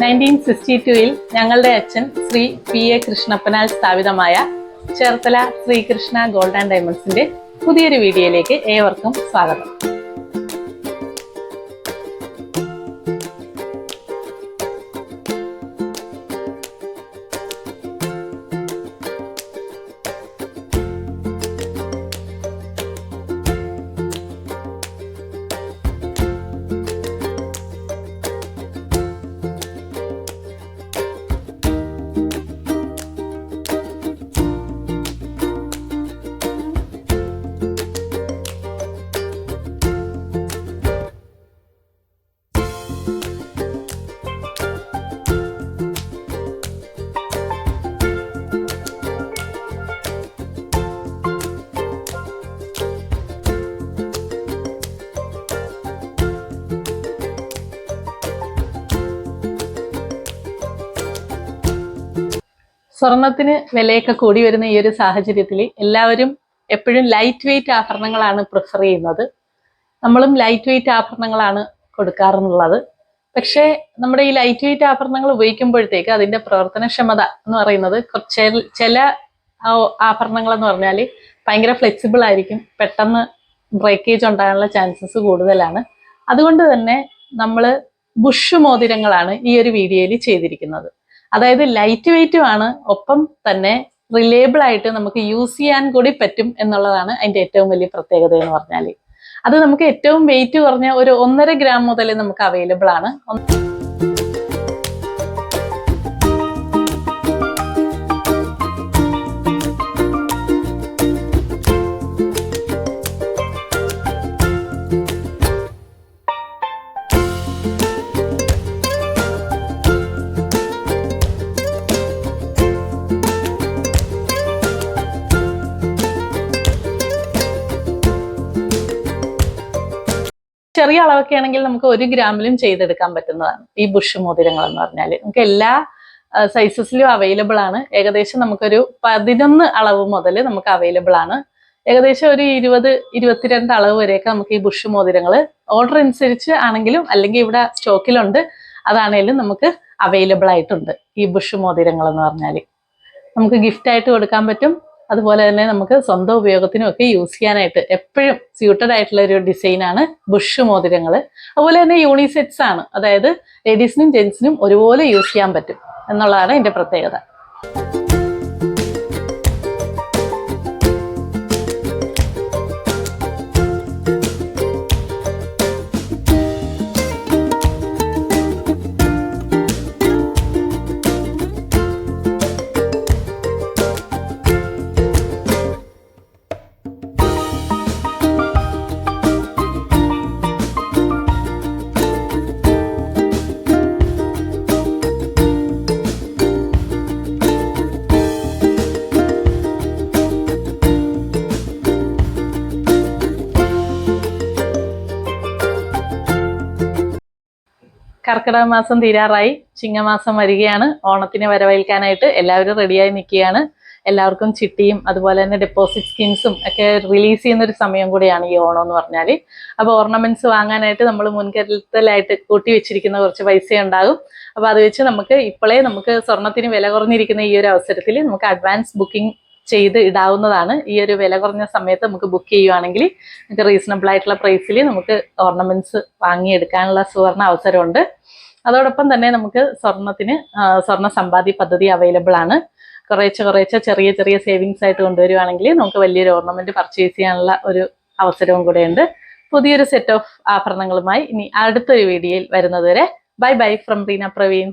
1962 ഞങ്ങളുടെ അച്ഛൻ ശ്രീ P.A. കൃഷ്ണപ്പനാൽ സ്ഥാപിതമായ ചേർത്തല ശ്രീകൃഷ്ണ ഗോൾഡ് ആൻഡ് ഡയമണ്ട്സിന്റെ പുതിയൊരു വീഡിയോയിലേക്ക് ഏവർക്കും സ്വാഗതം. സ്വർണത്തിന് വിലയൊക്കെ കൂടി വരുന്ന ഈ ഒരു സാഹചര്യത്തിൽ എല്ലാവരും എപ്പോഴും ലൈറ്റ് വെയിറ്റ് ആഭരണങ്ങളാണ് പ്രിഫർ ചെയ്യുന്നത്. നമ്മളും ലൈറ്റ് വെയിറ്റ് ആഭരണങ്ങളാണ് കൊടുക്കാറുള്ളത്. പക്ഷേ നമ്മുടെ ഈ ലൈറ്റ് വെയിറ്റ് ആഭരണങ്ങൾ ഉപയോഗിക്കുമ്പോഴത്തേക്ക് അതിന്റെ പ്രവർത്തനക്ഷമത എന്ന് പറയുന്നത് ചില ആഭരണങ്ങൾ എന്ന് പറഞ്ഞാൽ ഭയങ്കര ഫ്ലെക്സിബിൾ ആയിരിക്കും, പെട്ടെന്ന് ബ്രേക്കേജ് ഉണ്ടാകാനുള്ള ചാൻസസ് കൂടുതലാണ്. അതുകൊണ്ട് തന്നെ നമ്മൾ ബുഷ് മോതിരങ്ങളാണ് ഈ ഒരു വീഡിയോയിൽ ചെയ്തിരിക്കുന്നത്. അതായത് ലൈറ്റ് വെയിറ്റും ആണ്, ഒപ്പം തന്നെ റിലയബിൾ ആയിട്ട് നമുക്ക് യൂസ് ചെയ്യാൻ കൂടി പറ്റും എന്നുള്ളതാണ് അതിന്റെ ഏറ്റവും വലിയ പ്രത്യേകത എന്ന് പറഞ്ഞാൽ. അത് നമുക്ക് ഏറ്റവും വെയിറ്റ് കുറഞ്ഞ ഒരു 1.5 ഗ്രാം മുതൽ നമുക്ക് അവൈലബിൾ ആണ്. ചെറിയ അളവൊക്കെ ആണെങ്കിൽ നമുക്ക് 1 ഗ്രാമിലും ചെയ്തെടുക്കാൻ പറ്റുന്നതാണ് ഈ ബുഷ് മോതിരങ്ങൾ എന്ന് പറഞ്ഞാൽ. നമുക്ക് എല്ലാ സൈസസിലും അവൈലബിൾ ആണ്. ഏകദേശം നമുക്കൊരു 11 അളവ് മുതൽ നമുക്ക് അവൈലബിൾ ആണ്. ഏകദേശം ഒരു 20-22 അളവ് വരെയൊക്കെ നമുക്ക് ഈ ബുഷ് മോതിരങ്ങൾ ഓർഡർ അനുസരിച്ച് ആണെങ്കിലും അല്ലെങ്കിൽ ഇവിടെ സ്റ്റോക്കിലുണ്ട്, അതാണേലും നമുക്ക് അവൈലബിൾ ആയിട്ടുണ്ട്. ഈ ബുഷ് മോതിരങ്ങൾ എന്ന് പറഞ്ഞാൽ നമുക്ക് ഗിഫ്റ്റ് ആയിട്ട് കൊടുക്കാൻ പറ്റും. അതുപോലെ തന്നെ നമുക്ക് സ്വന്തം ഉപയോഗത്തിനും ഒക്കെ യൂസ് ചെയ്യാനായിട്ട് എപ്പോഴും സ്യൂട്ടഡ് ആയിട്ടുള്ള ഒരു ഡിസൈനാണ് ബുഷ് മോതിരങ്ങൾ. അതുപോലെ തന്നെ യൂണിസെറ്റ്സ് ആണ്, അതായത് ലേഡീസിനും ജെന്റ്സിനും ഒരുപോലെ യൂസ് ചെയ്യാൻ പറ്റും എന്നുള്ളതാണ് ഇതിന്റെ പ്രത്യേകത. കർക്കിടക മാസം തീരാറായി, ചിങ്ങമാസം വരികയാണ്. ഓണത്തിന് വരവേൽക്കാനായിട്ട് എല്ലാവരും റെഡിയായി നിൽക്കുകയാണ്. എല്ലാവർക്കും ചിട്ടിയും അതുപോലെ തന്നെ ഡെപ്പോസിറ്റ് സ്കീംസും ഒക്കെ റിലീസ് ചെയ്യുന്ന ഒരു സമയം കൂടിയാണ് ഈ ഓണം എന്ന് പറഞ്ഞാൽ. അപ്പോൾ ഓർണമെന്റ്സ് വാങ്ങാനായിട്ട് നമ്മൾ മുൻകരുതലായിട്ട് കൂട്ടി വെച്ചിരിക്കുന്ന കുറച്ച് പൈസ ഉണ്ടാകും. അപ്പോൾ അത് വെച്ച് നമുക്ക് ഇപ്പോഴേ നമുക്ക് സ്വർണത്തിന് വില കുറഞ്ഞിരിക്കുന്ന ഈ ഒരു അവസരത്തിൽ നമുക്ക് അഡ്വാൻസ് ബുക്കിംഗ് ചെയ്ത് ഇടാവുന്നതാണ്. ഈ ഒരു വില കുറഞ്ഞ സമയത്ത് നമുക്ക് ബുക്ക് ചെയ്യുവാണെങ്കിൽ നമുക്ക് റീസണബിൾ ആയിട്ടുള്ള പ്രൈസിൽ നമുക്ക് ഓർണമെന്റ്സ് വാങ്ങിയെടുക്കാനുള്ള സുവർണ അവസരമുണ്ട്. അതോടൊപ്പം തന്നെ നമുക്ക് സ്വർണ്ണ സമ്പാദ്യ പദ്ധതി അവൈലബിൾ ആണ്. കുറേശ്ശെ ചെറിയ ചെറിയ സേവിങ്സ് ആയിട്ട് കൊണ്ടുവരുവാണെങ്കിൽ നമുക്ക് വലിയൊരു ഓർണമെന്റ് പർച്ചേസ് ചെയ്യാനുള്ള ഒരു അവസരവും കൂടെയുണ്ട്. പുതിയൊരു സെറ്റ് ഓഫ് ആഭരണങ്ങളുമായി ഇനി അടുത്തൊരു വീഡിയോയിൽ വരുന്നതുവരെ bye bye from Reena Praveen.